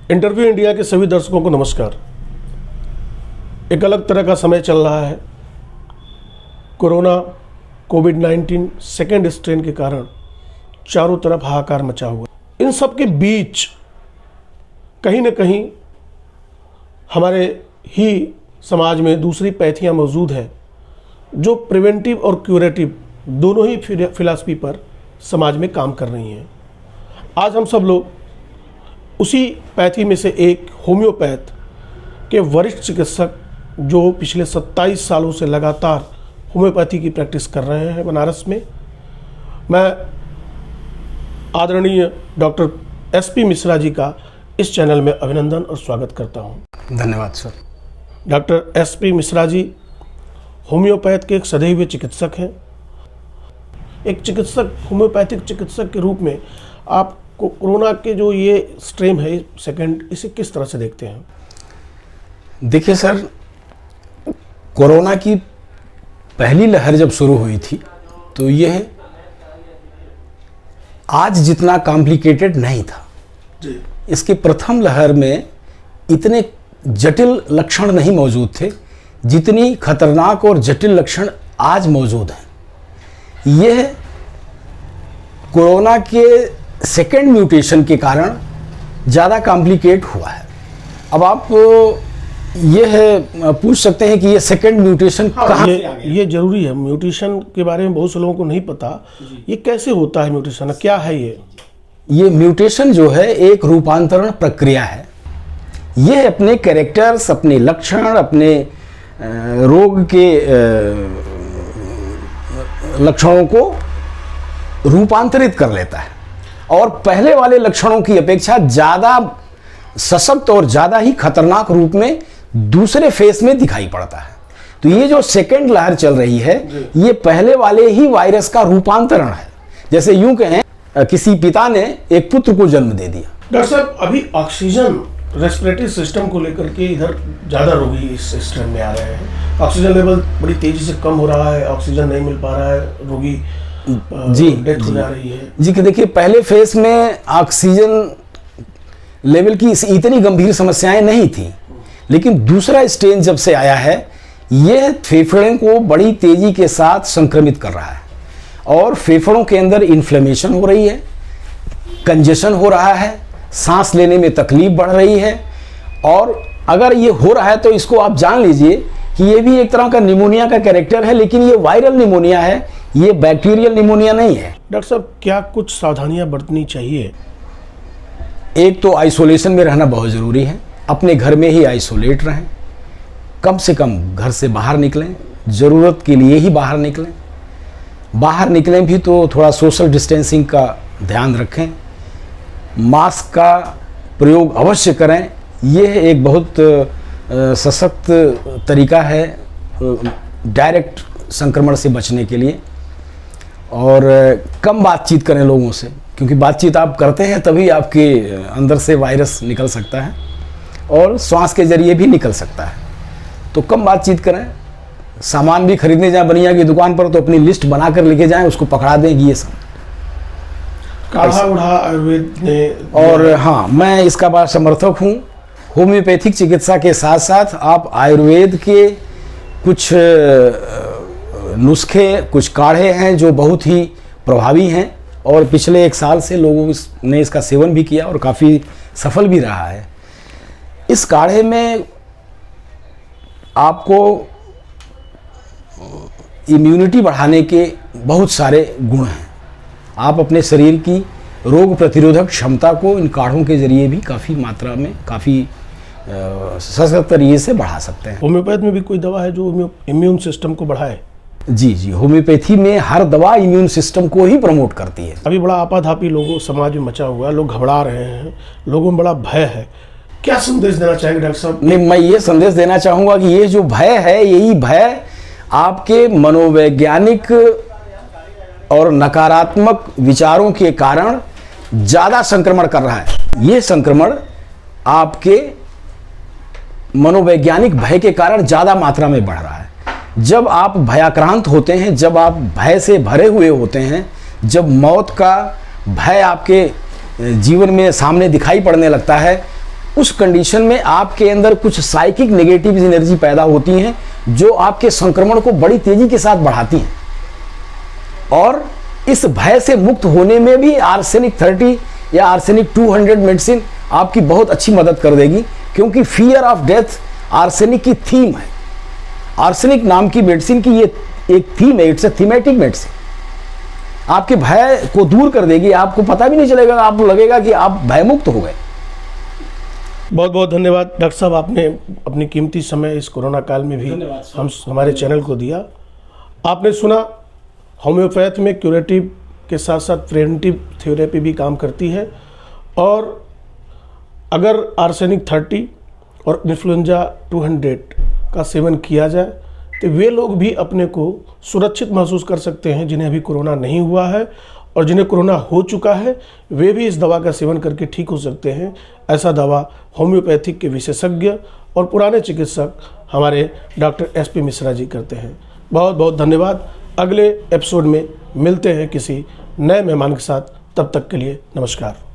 Interview India के सभी दर्शकों को नमस्कार। एक अलग तरह का समय चल रहा है। कोरोना कोविड-19 सेकेंड स्ट्रेन के कारण चारों तरफ हाहाकार मचा हुआ। इन सब के बीच कहीं न कहीं हमारे ही समाज में दूसरी पैथियाँ मौजूद है जो प्रिवेंटिव और क्यूरेटिव दोनों ही फिलॉसफी पर समाज में काम कर रही हैं। आज हम सब लोग उसी पैथी में से एक होम्योपैथ के वरिष्ठ चिकित्सक जो पिछले 27 सालों से लगातार होम्योपैथी की प्रैक्टिस कर रहे हैं बनारस में, मैं आदरणीय डॉक्टर एसपी मिश्रा जी का इस चैनल में अभिनंदन और स्वागत करता हूं। धन्यवाद sir. Doctor SP Mishra ji homeopath के एक सधे हुए चिकित्सक हैं। एक चिकित्सक, होम्योपैथिक चिकित्सक के रूप में आप कोरोना के जो ये स्ट्रेन है सेकेंड, इसे किस तरह से देखते हैं? देखिए सर, कोरोना की पहली लहर जब शुरू हुई थी तो यह आज जितना कॉम्प्लिकेटेड नहीं था जी। इसकी प्रथम लहर में इतने जटिल लक्षण नहीं मौजूद थे जितनी खतरनाक और जटिल लक्षण आज मौजूद हैं। यह कोरोना के सेकेंड म्यूटेशन के कारण ज़्यादा कॉम्प्लिकेट हुआ है। अब आप यह पूछ सकते हैं कि ये सेकेंड म्यूटेशन कहाँ से आ गया? ये जरूरी है। म्यूटेशन के बारे में बहुत से लोगों को नहीं पता। ये कैसे होता है म्यूटेशन, क्या है ये म्यूटेशन जो है एक रूपांतरण प्रक्रिया है। यह अपने कैरेक्टर्स, अपने लक्षण, अपने रोग के लक्षणों को रूपांतरित कर लेता है और पहले वाले लक्षणों की अपेक्षा ज़्यादा सशक्त और ज़्यादा ही खतरनाक रूप में दूसरे फेस में दिखाई पड़ता है। तो ये जो सेकेंड लहर चल रही है ये पहले वाले ही वायरस का रूपांतरण है। जैसे यूं कहें किसी पिता ने एक पुत्र को जन्म दे दिया। डॉक्टर साहब, अभी ऑक्सीजन रेस्पिरेटरी सिस्टम को लेकर के इधर ज़्यादा रोगी इस स्ट्रेन में आ रहे हैं। ऑक्सीजन लेवल बड़ी तेज़ी से कम हो रहा है, ऑक्सीजन नहीं मिल पा रहा है, रोगी डेथ हो जा रही है जी। कि देखिए, पहले फेज में ऑक्सीजन लेवल की इतनी गंभीर समस्याएं नहीं थी, लेकिन दूसरा स्ट्रेन जब से आया है यह फेफड़े को बड़ी तेजी के साथ संक्रमित कर रहा है और फेफड़ों के अंदर इन्फ्लेमेशन हो रही है, कंजेशन हो रहा है, सांस लेने में तकलीफ बढ़ रही है। और अगर ये हो रहा है तो इसको आप जान लीजिए कि ये भी एक तरह का निमोनिया का कैरेक्टर है, लेकिन ये वायरल निमोनिया है, ये बैक्टीरियल निमोनिया नहीं है। डॉक्टर साहब, क्या कुछ सावधानियां बरतनी चाहिए? एक तो आइसोलेशन में रहना बहुत ज़रूरी है। अपने घर में ही आइसोलेट रहें, कम से कम घर से बाहर निकलें, ज़रूरत के लिए ही बाहर निकलें। बाहर निकलें भी तो थोड़ा सोशल डिस्टेंसिंग का ध्यान रखें, मास्क का प्रयोग अवश्य करें। यह एक बहुत सशक्त तरीका है डायरेक्ट संक्रमण से बचने के लिए। और कम बातचीत करें लोगों से, क्योंकि बातचीत आप करते हैं तभी आपके अंदर से वायरस निकल सकता है और श्वास के जरिए भी निकल सकता है। तो कम बातचीत करें। सामान भी खरीदने जाएं बनिया की दुकान पर तो अपनी लिस्ट बना कर लेके जाएं, उसको पकड़ा दें कि ये सब काढ़ा उढ़ा आयुर्वेद ने। और हाँ, मैं इसका बड़ा समर्थक हूँ। होम्योपैथिक चिकित्सा के साथ साथ आप आयुर्वेद के कुछ नुस्खे, कुछ काढ़े हैं जो बहुत ही प्रभावी हैं और पिछले 1 साल से लोगों ने इसका सेवन भी किया और काफ़ी सफल भी रहा है। इस काढ़े में आपको इम्यूनिटी बढ़ाने के बहुत सारे गुण हैं। आप अपने शरीर की रोग प्रतिरोधक क्षमता को इन काढ़ों के जरिए भी काफ़ी मात्रा में, काफ़ी सशक्त तरीके से बढ़ा सकते हैं। होम्योपैथ में भी कोई दवा है जो इम्यून सिस्टम को बढ़ाए? जी जी, होम्योपैथी में हर दवा इम्यून सिस्टम को ही प्रमोट करती है। अभी बड़ा आपाधापी लोगों समाज में मचा हुआ है, लोग घबरा रहे हैं, लोगों में बड़ा भय है। क्या संदेश देना चाहेंगे डॉक्टर साहब? नहीं, मैं ये संदेश देना चाहूँगा कि ये जो भय है, यही भय आपके मनोवैज्ञानिक और नकारात्मक विचारों के कारण ज़्यादा संक्रमण कर रहा है। ये संक्रमण आपके मनोवैज्ञानिक भय के कारण ज़्यादा मात्रा में बढ़ रहा है। जब आप भयाक्रांत होते हैं, जब आप भय से भरे हुए होते हैं, जब मौत का भय आपके जीवन में सामने दिखाई पड़ने लगता है, उस कंडीशन में आपके अंदर कुछ साइकिक नेगेटिव एनर्जी पैदा होती हैं जो आपके संक्रमण को बड़ी तेजी के साथ बढ़ाती हैं। और इस भय से मुक्त होने में भी आर्सेनिक 30 या आर्सेनिक 200 मेडिसिन आपकी बहुत अच्छी मदद कर देगी, क्योंकि फियर ऑफ डेथ आर्सेनिक की थीम है। आर्सेनिक नाम की मेडिसिन की ये एक थीम है, इट्स ए थीमेटिक मेडिसिन। आपके भय को दूर कर देगी, आपको पता भी नहीं चलेगा, आपको लगेगा कि आप भयमुक्त हो गए। बहुत बहुत धन्यवाद डॉक्टर साहब, आपने अपनी कीमती समय इस कोरोना काल में भी हमारे चैनल को दिया। आपने सुना होम्योपैथ में क्यूरेटिव के साथ साथ प्रिवेंटिव थेरेपी भी काम करती है, और अगर आर्सेनिक 30 और इन्फ्लुएंजा 200 का सेवन किया जाए तो वे लोग भी अपने को सुरक्षित महसूस कर सकते हैं जिन्हें अभी कोरोना नहीं हुआ है, और जिन्हें कोरोना हो चुका है वे भी इस दवा का सेवन करके ठीक हो सकते हैं। ऐसा दावा होम्योपैथिक के विशेषज्ञ और पुराने चिकित्सक हमारे डॉक्टर SP मिश्रा जी करते हैं। बहुत बहुत धन्यवाद। अगले एपिसोड में मिलते हैं किसी नए मेहमान के साथ, तब तक के लिए नमस्कार।